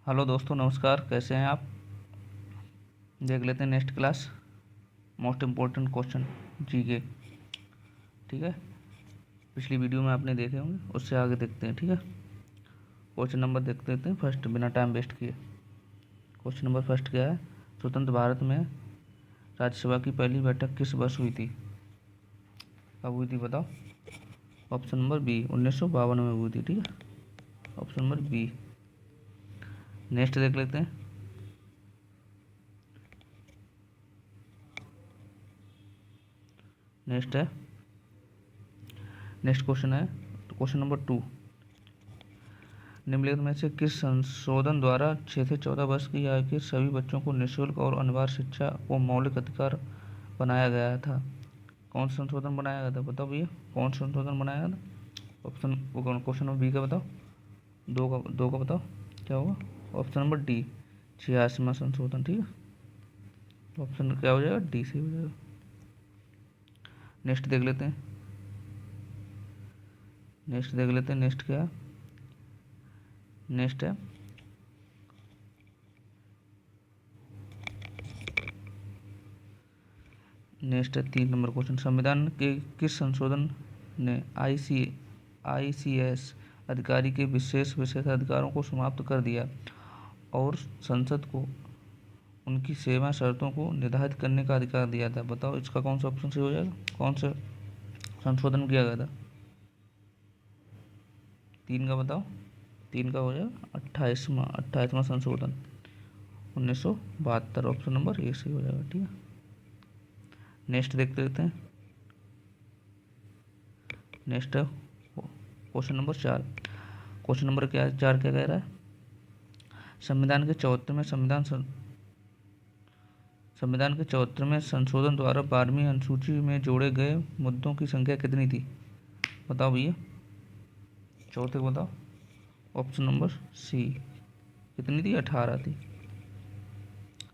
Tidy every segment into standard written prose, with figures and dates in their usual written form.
Hello दोस्तों, नमस्कार। कैसे हैं आप? देख लेते हैं next class most important question GK. ठीक है, पिछली वीडियो में आपने देखे होंगे, उससे आगे देखते हैं। ठीक है, क्वेश्चन नंबर देख लेते हैं फर्स्ट, बिना टाइम वेस्ट किए। क्वेश्चन नंबर फर्स्ट क्या है? स्वतंत्र भारत में राज्यसभा की पहली बैठक किस वर्ष हुई थी? कब हुई थी बताओ? ऑप्शन नंबर बी, 1952 में हुई थी। ठीक है, ऑप्शन नंबर बी। नेक्स्ट देख लेते हैं। नेक्स्ट क्वेश्चन है क्वेश्चन नंबर 2। निम्नलिखित में से किस संशोधन द्वारा 6 से 14 वर्ष की आयु के सभी बच्चों को निःशुल्क और अनिवार्य शिक्षा को मौलिक अधिकार बनाया गया था? कौन सा संशोधन बनाया गया था बताओ भैया, कौन सा संशोधन बनाया गया था? क्वेश्चन नंबर बी का बताओ, दो का बताओ क्या होगा? ऑप्शन नंबर डी, 86वां संशोधन। ठीक है, ऑप्शन क्या हो जाएगा? डी से हो जाएगा। नेक्स्ट देख लेते हैं। नेक्स्ट क्या है? नेक्स्ट है नेक्स्ट है 3 नंबर क्वेश्चन। संविधान के किस संशोधन ने आईसीएस अधिकारी के विशेषाधिकारों को समाप्त कर दिया और संसद को उनकी सेवा शर्तों को निर्धारित करने का अधिकार दिया था? बताओ इसका कौन सा ऑप्शन सही हो जाएगा? कौन सा संशोधन किया गया था? 3 का बताओ। 3 का हो जाएगा 28वां संशोधन 1972। ऑप्शन नंबर ए सही हो जाएगा। ठीक है, नेक्स्ट देखते रहते हैं। नेक्स्ट है क्वेश्चन नंबर 4। क्वेश्चन नंबर क्या 4 क्या कह रहा है? संविधान के 74वें संशोधन द्वारा 12वीं अनुसूची में जोड़े गए मुद्दों की संख्या कितनी थी? बताओ भैया, चौथे को बताओ। ऑप्शन नंबर सी, कितनी थी? 18 थी।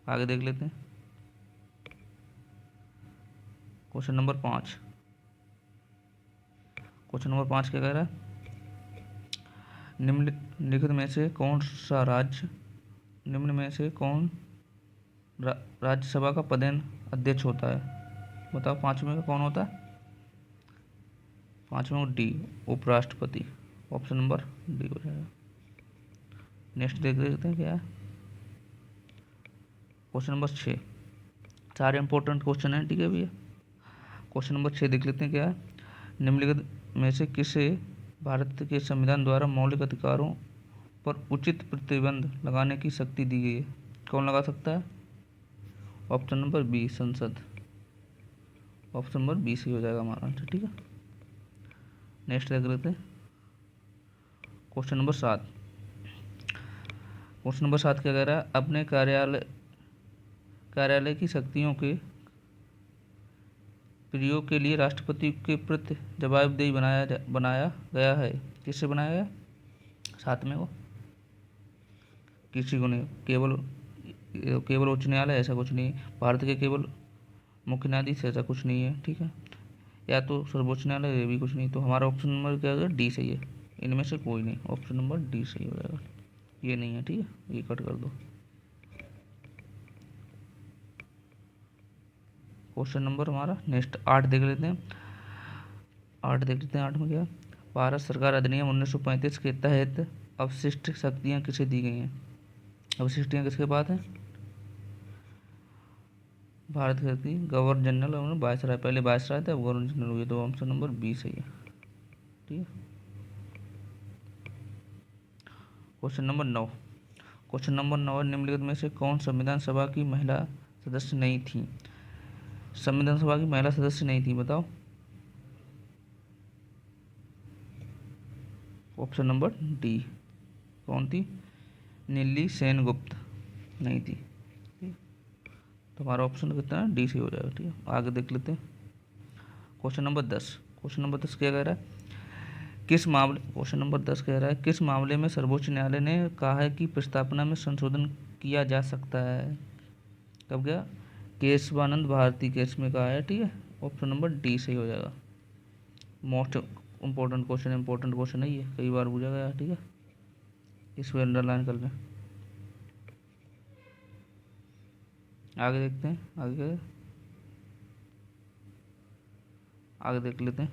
आगे देख लेते हैं। Question number 5। क्वेश्चन नंबर 5 क्या कह रहा है? निम्नलिखित में से कौन सा राज्य निम्न में से कौन राज्यसभा का पदेन अध्यक्ष होता है? बताओ, 5वें का कौन होता है? 5वें डी, उपराष्ट्रपति। ऑप्शन नंबर डी हो जाएगा। नेक्स्ट देख लेते हैं क्या है। Question number 6। सारे इंपॉर्टेंट क्वेश्चन हैं। ठीक है भैया, क्वेश्चन नंबर 6 देख लेते हैं क्या है। निम्नलिखित में से किसे भारत के संविधान द्वारा मौलिक अधिकारों पर उचित प्रतिबंध लगाने की शक्ति दी गई है? कौन लगा सकता है? ऑप्शन नंबर बी, संसद। ऑप्शन नंबर बी सही हो जाएगा हमारा आंसर। ठीक है, नेक्स्ट देख लेते हैं। Question number 7। क्वेश्चन नंबर 7 क्या कह रहा है? अपने कार्यालय की शक्तियों के प्रयोग के लिए राष्ट्रपति के प्रति जवाबदेही बनाया गया है। किससे बनाया गया? 7वें को किसी को नहीं, केवल उच्च न्यायालय ऐसा कुछ नहीं, भारत के केवल मुख्य न्यायाधीश ऐसा कुछ नहीं है। ठीक है, या तो सर्वोच्च न्यायालय, ये भी कुछ नहीं। तो हमारा ऑप्शन नंबर क्या होगा? डी सही है। इनमें से कोई नहीं, ऑप्शन नंबर डी सही हो जाएगा। ये नहीं है। ठीक है, ये कट कर दो। क्वेश्चन नंबर हमारा नेक्स्ट 8 देख लेते हैं। 8 में क्या? भारत सरकार अधिनियम 1935 के तहत अवशिष्ट शक्तियाँ किसे दी गई हैं? अवशिष्टियाँ किसके पास हैं? भारत की गवर्नर जनरल और वायसराय। पहले वायसराय थे, अब गवर्नर जनरल हुए। तो ऑप्शन नंबर बी सही है। ठीक है, क्वेश्चन नंबर 9। क्वेश्चन नंबर 9, निम्नलिखित में से कौन संविधान सभा की महिला सदस्य नहीं थी? संविधान सभा की महिला सदस्य नहीं थी, बताओ। ऑप्शन नंबर डी, कौन थी? नीली सेनगुप्त नहीं थी। तो हमारा ऑप्शन कितना है? डी से हो जाएगा। ठीक है, आगे देख लेते हैं। Question number 10। क्वेश्चन नंबर 10 क्या कह रहा है? क्वेश्चन नंबर 10 कह रहा है, किस मामले में सर्वोच्च न्यायालय ने कहा है कि प्रस्तावना में संशोधन किया जा सकता है? कब गया? केशवानंद भारती केस में कहा है। ठीक है, ऑप्शन नंबर डी सही हो जाएगा। मोस्ट इंपॉर्टेंट क्वेश्चन है ये, कई बार पूछा गया। ठीक है, इसमें अंडरलाइन कर लें। आगे देखते हैं, आगे देख लेते हैं।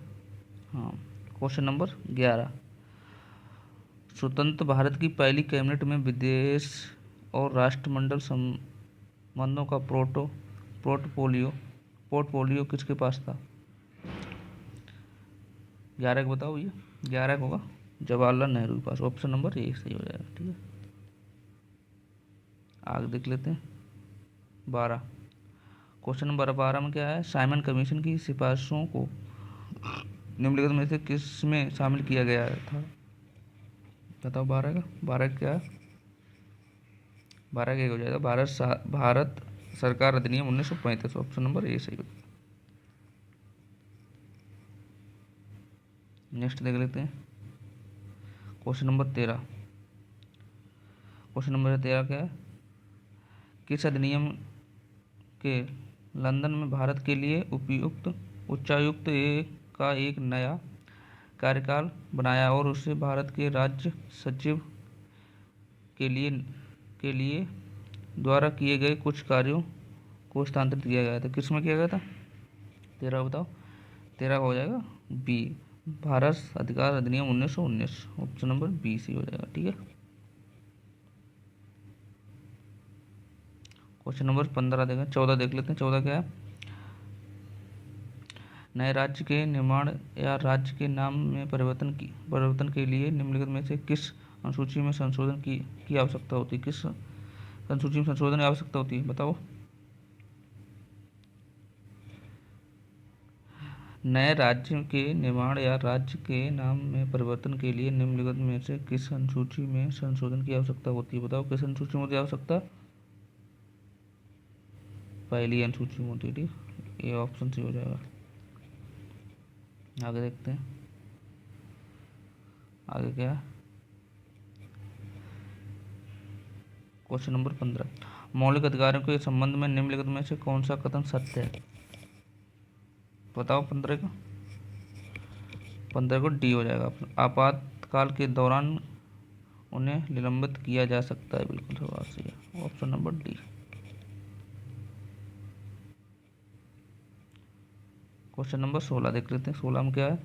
हाँ, क्वेश्चन नंबर 11, स्वतंत्र भारत की पहली कैबिनेट में विदेश और राष्ट्रमंडल संबंधों का पोर्टफोलियो किसके पास था? 11 को बताओ, ये 11 को होगा जवाहरलाल नेहरू के पास। ऑप्शन नंबर ए सही हो जाएगा। ठीक है, आगे देख लेते हैं 12, क्वेश्चन नंबर 12 में क्या है? साइमन कमीशन की सिफारिशों को निम्नलिखित में से किस में शामिल किया गया था? बताओ 12 का, 12 क्या है? 12 का हो जाएगा भारत सरकार अधिनियम 1935। ऑप्शन नंबर ए सही हो जाएगा। नेक्स्ट देख लेते हैं क्वेश्चन नंबर 13, क्वेश्चन नंबर 13 क्या है? किस अधिनियम के लंदन में भारत के लिए उच्चायुक्त का एक नया कार्यकाल बनाया और उसे भारत के राज्य सचिव के लिए द्वारा किए गए कुछ कार्यों को स्थानांतरित किया गया था? किस में किया गया था? 13 बताओ। 13 हो जाएगा बी, भारत अधिकार अधिनियम 1919। ऑप्शन नंबर बी सी हो जाएगा। ठीक है, क्वेश्चन नंबर 15 देखें, 14 देख लेते हैं। 14 क्या है? नए राज्य के निर्माण या राज्य के नाम में परिवर्तन के लिए निम्नलिखित में से किस अनुसूची में संशोधन की आवश्यकता होती है? किस अनुसूची में संशोधन की आवश्यकता होती है? बताओ। नए राज्य के निर्माण या राज्य के नाम में परिवर्तन के लिए निम्नलिखित में से किस अनुसूची में संशोधन की आवश्यकता होती है? बताओ, किस अनुसूची में होती है आवश्यकता? पहली अनुसूची में होती है। ठीक, ये ऑप्शन सी हो जाएगा। आगे देखते हैं, आगे क्या है? क्वेश्चन नंबर 15, मौलिक अधिकारों के संबंध में निम्नलिखित में से कौन सा कथन सत्य है? बताओ 15 को डी हो जाएगा। आपातकाल के दौरान उन्हें निलंबित किया जा सकता है। बिल्कुल सही है, option number D. Question number 16 देख लेते हैं। 16 में क्या है?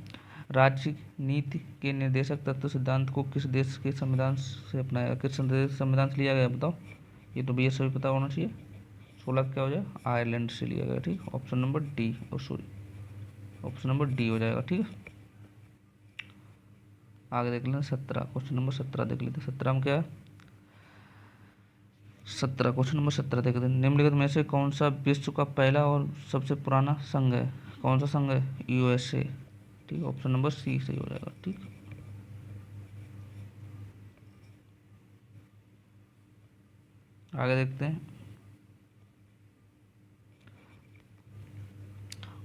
राज्य नीति के निर्देशक तत्व सिद्धांत को किस देश के संविधान से अपनाया, किस संविधान से लिया गया? बताओ, ये तो बी एस सभी पता होना चाहिए। 16 क्या हो जाएगा? आयरलैंड से लिया गया। ठीक, ऑप्शन नंबर डी, और सॉरी ऑप्शन नंबर डी हो जाएगा। ठीक है, आगे देख लेते हैं 17, क्वेश्चन नंबर 17 देख लेते हैं। 17 में क्या है? 17, क्वेश्चन नंबर 17 देख लेते हैं। निम्नलिखित में से कौन सा विश्व का पहला और सबसे पुराना संघ है? कौन सा संघ है? यूएसए। ठीक, ऑप्शन नंबर सी सही हो जाएगा। ठीक, आगे देखते हैं,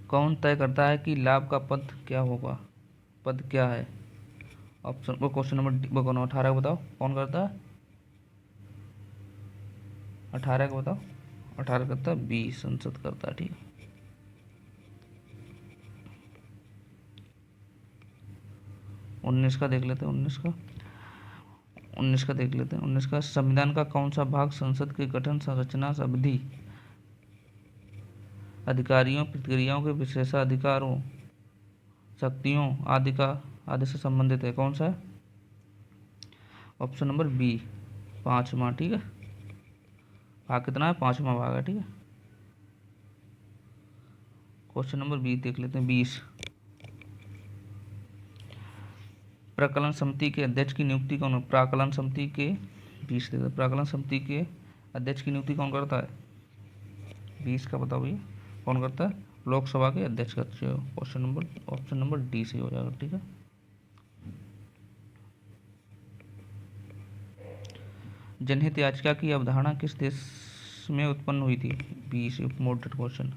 कौन तय करता है कि लाभ का पद क्या होगा? पद क्या है? ऑप्शन वो क्वेश्चन नंबर 18 बताओ, कौन करता है? 18 को बताओ। 18 करता है बी, संसद करता है। ठीक है, 19 का देख लेते हैं। 19 का देख लेते हैं। 19 का, संविधान का कौन सा भाग संसद के गठन, संरचना, अवधि, अधिकारियों, प्रक्रियाओं के विशेषाधिकारों, शक्तियों आदि से संबंधित है? कौन सा है? ऑप्शन नंबर बी, 5वां। ठीक है, भाग कितना है? 5वां भाग है। ठीक है, क्वेश्चन नंबर 20 देख लेते हैं। 20, प्राक्कलन समिति के अध्यक्ष की नियुक्ति कौन है? प्राक्कलन समिति के 20 देते हैं। प्राक्कलन समिति के अध्यक्ष की नियुक्ति कौन करता है? 20 का बताओ भैया, कौन करता है? लोकसभा के अध्यक्ष करते हो। ऑप्शन नंबर डी से हो जाएगा। ठीक है, जनहित याचिका की अवधारणा किस देश में उत्पन्न हुई थी? 20 मॉडरेट क्वेश्चन,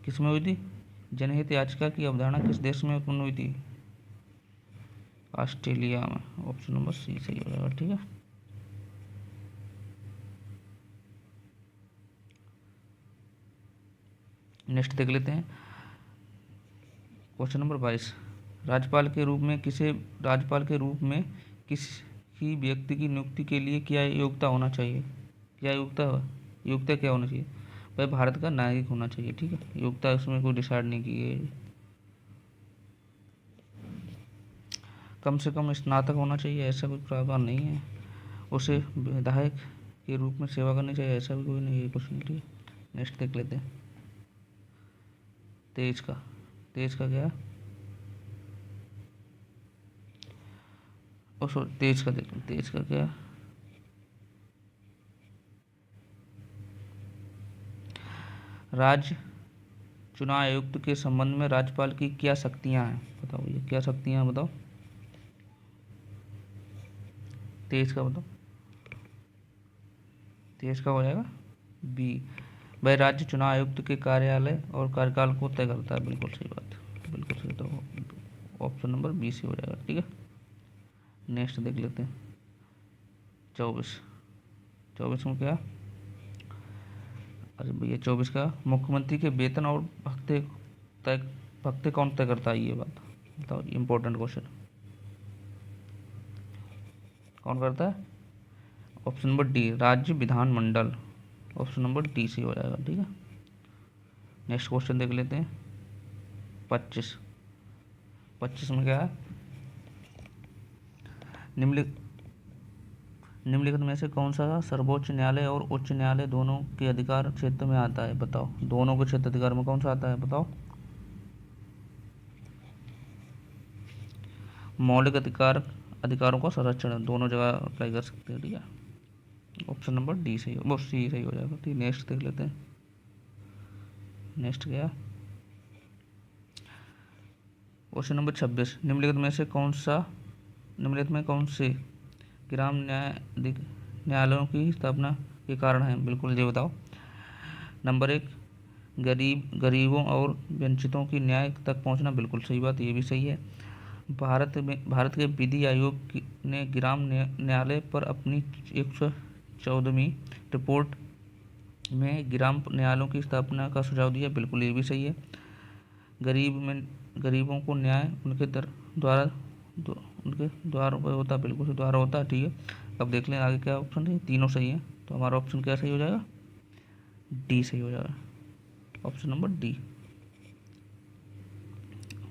किस में हुई थी? जनहित याचिका की अवधारणा किस देश में उत्पन्न हुई थी? ऑस्ट्रेलिया में। ऑप्शन नंबर सी सही हो जाएगा। ठीक है, नेक्स्ट देख लेते हैं क्वेश्चन नंबर 22, राज्यपाल के रूप में किसी व्यक्ति की नियुक्ति के लिए क्या योग्यता होना चाहिए? क्या योग्यता, योग्यता क्या होना चाहिए भाई, भारत का नागरिक होना चाहिए, ठीक है। योग्यता उसमें कोई डिसाइड नहीं की है। कम से कम स्नातक होना चाहिए, ऐसा कोई प्रावधान नहीं है। उसे विधायक के रूप में सेवा करनी चाहिए, ऐसा भी कोई नहीं है, कुछ नहीं, ठीक है। नेक्स्ट देख लेते हैं। तेज का, तेज का क्या, ओ सॉरी, तेज का देख, तेज का क्या, राज्य चुनाव आयुक्त के संबंध में राज्यपाल की क्या शक्तियां हैं, बताओ ये क्या शक्तियां हैं, बताओ। तेज का बताओ, तेज का हो जाएगा बी। भाई राज्य चुनाव आयुक्त के कार्यालय और कार्यकाल को तय करता है, बिल्कुल सही बात, बिल्कुल सही, तो ऑप्शन नंबर बी से हो जाएगा, ठीक है। नेक्स्ट देख लेते हैं 24। 24 में क्या, अरे भैया 24 का, मुख्यमंत्री के वेतन और भत्ते तय, भत्ते कौन तय करता है, ये बात बताओ, इम्पोर्टेंट क्वेश्चन, कौन करता है। ऑप्शन नंबर डी, राज्य विधानमंडल, ऑप्शन नंबर डी से हो जाएगा, ठीक है। नेक्स्ट क्वेश्चन देख लेते हैं 25। 25 में क्या है, निम्नलिखित निम्नलिखित में से कौन सा सर्वोच्च न्यायालय और उच्च न्यायालय दोनों के अधिकार क्षेत्र में आता है, बताओ। दोनों के क्षेत्र अधिकार में कौन सा आता है, बताओ। मौलिक अधिकारों का संरक्षण दोनों जगह अप्लाई कर सकते हैं, ठीक है। ऑप्शन नंबर डी सही, वो सी सही हो जाएगा, ठीक। नेक्स्ट देख लेते हैं। नेक्स्ट क्या, क्वेश्चन नंबर 26, निम्नलिखित में कौन से ग्राम न्यायालयों की स्थापना के कारण है, बिल्कुल ये बताओ। नंबर 1, गरीबों और वंचितों की न्याय तक पहुंचना, बिल्कुल सही बात, ये भी सही है। भारत के विधि आयोग ने ग्राम न्यायालय पर अपनी 114वीं रिपोर्ट में ग्राम न्यायालयों की स्थापना का सुझाव दिया, बिल्कुल ये भी सही है। गरीबों को न्याय उनके द्वारा उनके द्वारा होता, बिल्कुल से द्वारा होता, ठीक है। अब देख लें आगे क्या ऑप्शन है, तीनों सही है, तो हमारा ऑप्शन क्या सही हो जाएगा, डी सही हो जाएगा, ऑप्शन नंबर डी।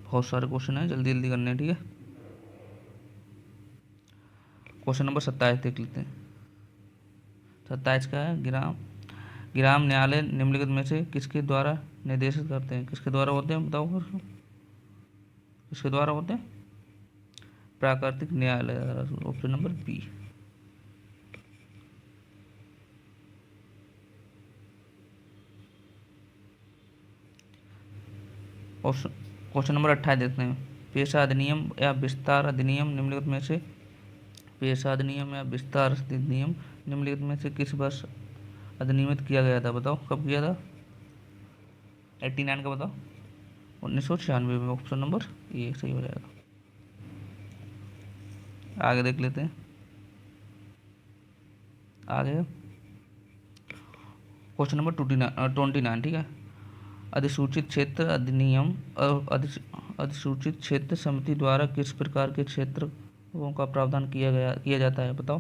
बहुत सारे क्वेश्चन है, जल्दी जल्दी करने हैं, ठीक है। क्वेश्चन नंबर 27 देख लेते हैं। 27 का है, ग्राम न्यायालय निम्नलिखित में से किसके द्वारा निर्देशित करते हैं, किसके द्वारा होते हैं, बताओ किसके द्वारा होते हैं, प्राकृतिक न्यायालय, option number B. Question number 28 देखते हैं। पेशा अधिनियम या विस्तार अधिनियम निम्नलिखित में से, पेशा अधिनियम या विस्तार अधिनियम निम्नलिखित में से किस वर्ष अधिनियमित किया गया था, बताओ कब किया था। 89 का बताओ, 1996 में, ऑप्शन नंबर ए सही हो जाएगा। आगे देख लेते हैं। आगे क्वेश्चन नंबर 29, ठीक है। अधिसूचित क्षेत्र अधिनियम और अधिसूचित क्षेत्र समिति द्वारा किस प्रकार के क्षेत्रों का प्रावधान किया जाता है, बताओ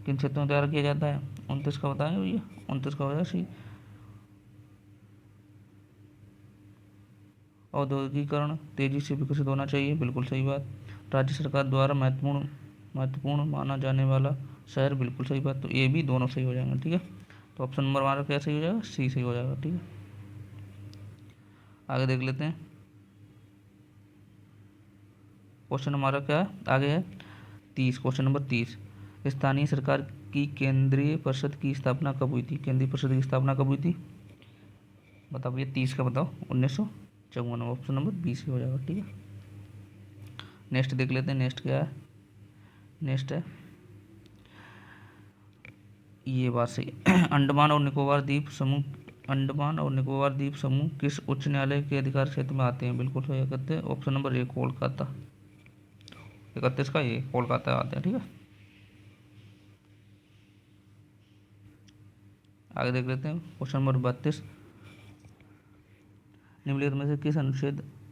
किन क्षेत्रों द्वारा किया जाता है। 29 का बताएं भैया, 29 का हो जाएगा सी। औद्योगिकीकरण तेजी से विकसित होना चाहिए, बिल्कुल सही बात। राज्य सरकार द्वारा महत्वपूर्ण माना जाने वाला शहर, बिल्कुल सही बात, तो ये भी दोनों सही हो जाएंगे, ठीक है। तो ऑप्शन नंबर हमारा क्या सही हो जाएगा, सी सही हो जाएगा, ठीक है। आगे देख लेते हैं। क्वेश्चन हमारा क्या आगे है 30, क्वेश्चन नंबर 30, स्थानीय सरकार की केंद्रीय परिषद की स्थापना कब हुई थी, केंद्रीय परिषद की स्थापना कब हुई थी, बताओ ये 30 का बताओ, 1954, ऑप्शन नंबर बी से हो जाएगा, ठीक है। नेक्स्ट देख लेते हैं। नेक्स्ट क्या है, नेक्स्ट है ये बात सही अंडमान और निकोबार द्वीप समूह किस उच्च न्यायालय के अधिकार क्षेत्र में आते हैं, बिल्कुल सही करते हैं, ऑप्शन नंबर ए कोलकाता, 31 का ये कोलकाता आते हैं, ठीक है। आगे देख लेते हैं क्वेश्चन नंबर 32, निम्नलिखित में से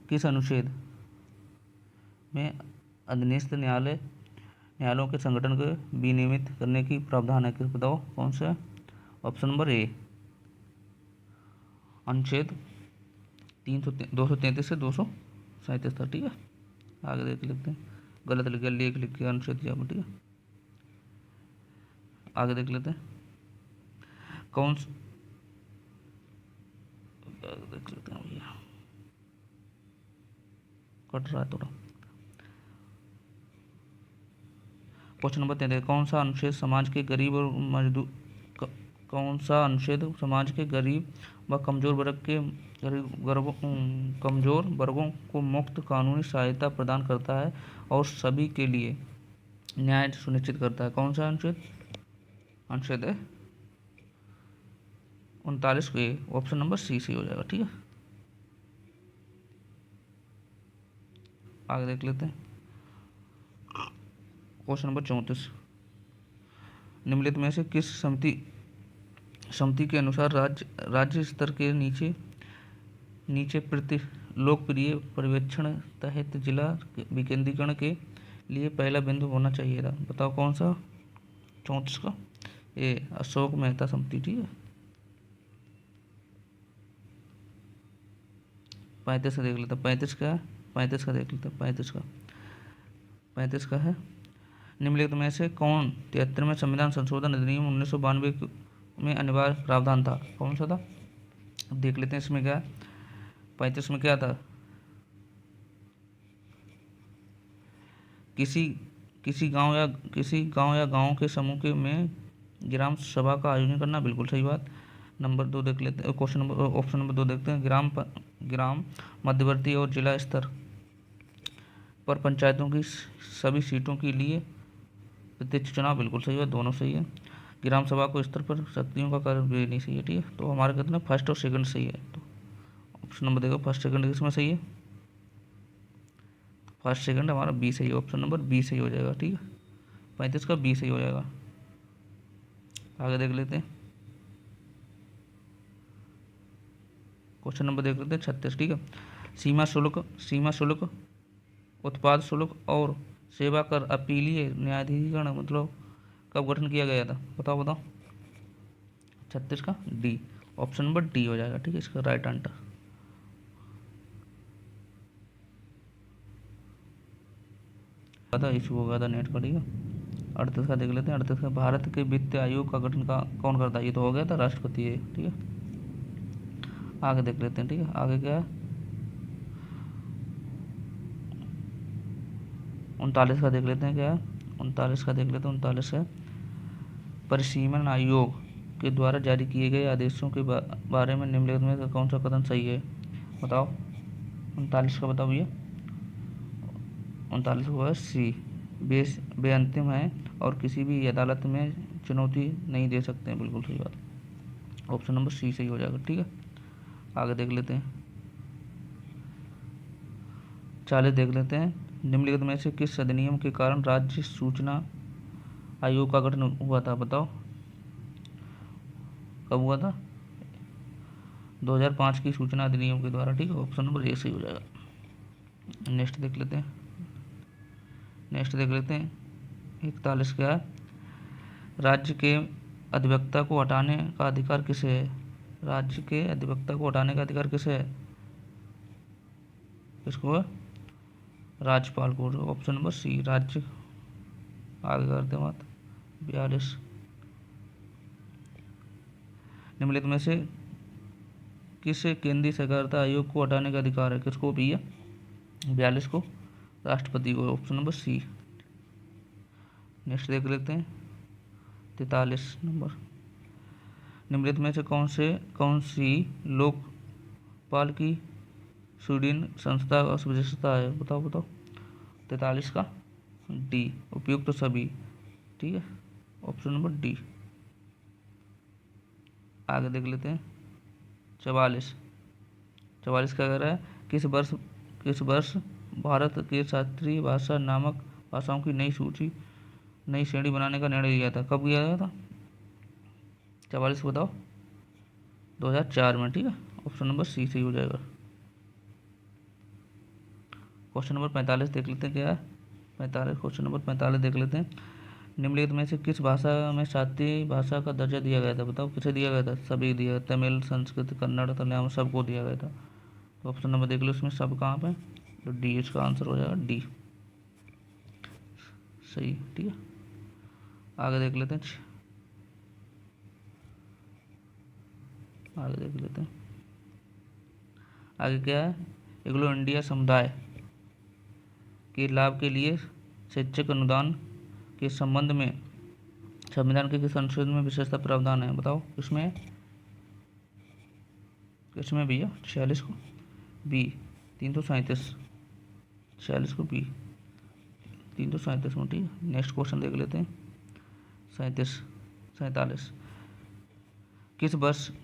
किस अनुच्छेद में अधीनस्थ न्यायालयों के संगठन को विनियमित करने की प्रावधान है, किस बताओ कौन सा ऑप्शन नंबर ए अनुच्छेद 233 से 237 था। ठीक है, आगे देख लेते हैं। गलत लिख गया, लेख लिख के अनुच्छेद यहाँ पर। ठीक है, आगे देख लेते हैं। देख लेते हैं भैया, कट रहा है थोड़ा। क्वेश्चन नंबर 33, कौन सा अनुच्छेद समाज के गरीब और मजदूर कौन सा अनुच्छेद समाज के गरीब व कमजोर वर्गों को मुफ्त कानूनी सहायता प्रदान करता है और सभी के लिए न्याय सुनिश्चित करता है? कौन सा अनुच्छेद है 39 के ऑप्शन नंबर सी से हो जाएगा। ठीक है, आगे देख लेते हैं। क्वेश्चन नंबर 34, निम्नलिखित में से किस समिति के अनुसार राज्य स्तर के नीचे लोकप्रिय पर्यवेक्षण तहत जिला विकेंद्रीकरण के लिए पहला बिंदु होना चाहिए था? बताओ कौन सा? 34 का ये अशोक मेहता समिति। ठीक है, 35 का देख लेते हैं। 35 का है, 35 का देख लेते हैं। 35 का है, निम्नलिखित में से कौन 73वें संविधान संशोधन अधिनियम 1992 में अनिवार्य प्रावधान था? कौन सा था? देख लेते हैं इसमें क्या है। 35 में क्या था? किसी गांव या गांव के समूह के में ग्राम सभा का आयोजन करना, बिल्कुल सही बात। नंबर 2 देख लेते हैं। ऑप्शन नंबर 2 देखते हैं। ग्राम मध्यवर्ती और जिला स्तर पर पंचायतों की सभी सीटों के लिए प्रत्यक्ष चुनाव, बिल्कुल सही है, दोनों सही है। ग्राम सभा को स्तर पर शक्तियों का कार्य भी नहीं सही है। ठीक है, तो हमारे कहते हैं फर्स्ट और सेकंड सही है। तो ऑप्शन नंबर देखो, फर्स्ट सेकंड किसमें सही है? फर्स्ट सेकंड हमारा बी सही है, ऑप्शन नंबर बी सही हो जाएगा। ठीक है, 35 का बी सही हो जाएगा। आगे देख लेते हैं। क्वेश्चन नंबर देख लेते हैं 36। ठीक है, सीमा शुल्क, उत्पाद शुल्क और सेवा कर अपीलीय न्यायाधिकरण मतलब कब गठन किया गया था? बताओ 36 का डी, ऑप्शन नंबर डी हो जाएगा। ठीक है, इसका राइट आंसर। इशू हो गया था नेट का। ठीक है, 38 का देख लेते हैं। 38 का, भारत के वित्त आयोग का गठन कौन करता है? ये तो हो गया था, राष्ट्रपति है। ठीक है, आगे देख लेते हैं। ठीक है, आगे क्या है? 39 का देख लेते हैं क्या है। 39 का देख लेते हैं। 39 है, परिसीमन आयोग के द्वारा जारी किए गए आदेशों के बारे में निम्नलिखित में से कौन सा कथन सही है? बताओ 39 का, बताओ भैया। 39 को है सी, बेअंतिम है और किसी भी अदालत में चुनौती नहीं दे सकते हैं, बिल्कुल सही बात। ऑप्शन नंबर सी सही हो जाएगा। ठीक है, आगे देख लेते हैं। 40 देख लेते हैं। निम्नलिखित में से किस अधिनियम के कारण राज्य सूचना आयोग का गठन हुआ था? बताओ कब हुआ था? 2005 की सूचना अधिनियम के द्वारा। ठीक है, ऑप्शन नंबर ए सही हो जाएगा। नेक्स्ट देख लेते हैं। 41 क्या है? राज्य के अधिवक्ता को हटाने का अधिकार किसे है? राज्य के अधिवक्ता को हटाने का अधिकार किसे है? किसको है? राज्यपाल को। ऑप्शन नंबर सी, राज्य। आगे करते हैं बात। 42, निम्नलिखित में से किस केंद्रीय सहकारिता आयोग को हटाने का अधिकार है? किसको भैया? 42 को, राष्ट्रपति को। Option number C. नेक्स्ट देख लेते हैं। 43 नंबर, निम्नलिखित में से कौन सी लोकपाल की स्वीडन संस्था का विशेषता है? बताओ 43 का डी, उपयुक्त तो सभी। ठीक है, ऑप्शन नंबर डी। आगे देख लेते हैं। 44 क्या कह रहा है? किस वर्ष भारत के शास्त्रीय भाषा नामक भाषाओं की नई श्रेणी बनाने का निर्णय लिया था? कब किया गया था? 44 बताओ। 2004 में। ठीक है, ऑप्शन नंबर सी सही हो जाएगा। क्वेश्चन नंबर 45 देख लेते हैं क्या है। 45, क्वेश्चन नंबर 45 देख लेते हैं। निम्नलिखित में से किस भाषा में शास्त्रीय भाषा का दर्जा दिया गया था? बताओ किसे दिया गया था? सभी दिया गया, तमिल, संस्कृत, कन्नड़, मलयालम सबको दिया गया था। तो ऑप्शन नंबर देख लो इसमें सब कहाँ पे, तो डी इसका आंसर हो जाएगा, डी सही। ठीक है, आगे देख लेते हैं, आगे देख लेते हैं। आगे क्या है, एग्लो इंडिया समुदाय के लाभ के लिए शैक्षिक अनुदान के संबंध में संविधान के किस अनुच्छेद में विशेषता प्रावधान है? बताओ इसमें भैया 46 को बी, 337, 46 को बी, 337 में। ठीक है, नेक्स्ट क्वेश्चन देख लेते हैं, 47।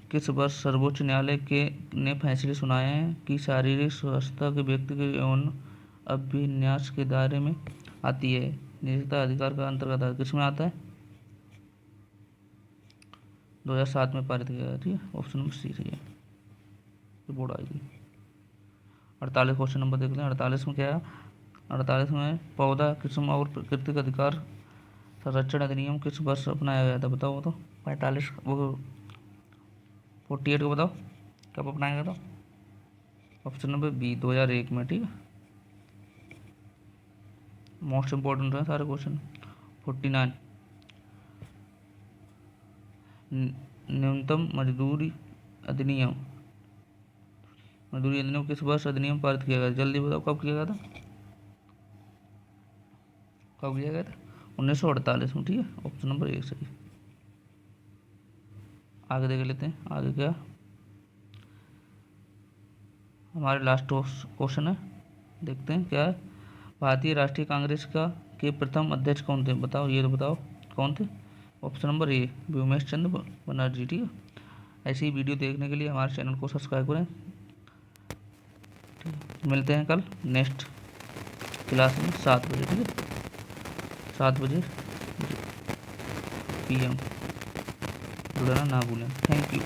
किस वर्ष सर्वोच्च न्यायालय ने फैसले सुनाए हैं कि शारीरिक स्वास्थ्य के व्यक्ति के यौन अभिन्यास के दायरे में आती है? निजता अधिकार का अंतर्गत किस में आता है? 2007 में पारित किया गया। ठीक है, ऑप्शन नंबर सी सही है, बोर्ड आएगी। 48 क्वेश्चन नंबर देख लें। 48 में क्या है, 48 में पौधा, किस्म और प्राकृतिक अधिकार संरक्षण अधिनियम किस वर्ष अपनाया गया था? बताओ तो 45 वो 48 को बताओ कब अपनाया गया था? ऑप्शन नंबर बी 2001 में। ठीक है, मोस्ट इम्पोर्टेंट है सारे क्वेश्चन। 49 न्यूनतम मजदूरी अधिनियम किस वर्ष अधिनियम पारित किया गया? जल्दी बताओ कब किया गया था, कब किया गया था? 1948 में। ठीक है, ऑप्शन नंबर 1 सही। आगे देख लेते हैं, आगे क्या हमारे लास्ट क्वेश्चन है, देखते हैं क्या है। भारतीय राष्ट्रीय कांग्रेस के प्रथम अध्यक्ष कौन थे? बताओ, ये तो बताओ कौन थे? ऑप्शन नंबर ए व्योमेश चंद्र बनर्जी। ठीक है, ऐसी ही वीडियो देखने के लिए हमारे चैनल को सब्सक्राइब करें। मिलते हैं कल नेक्स्ट क्लास में 7 बजे। ठीक है, 7 बजे PM जुड़ना ना भूलें। Thank you.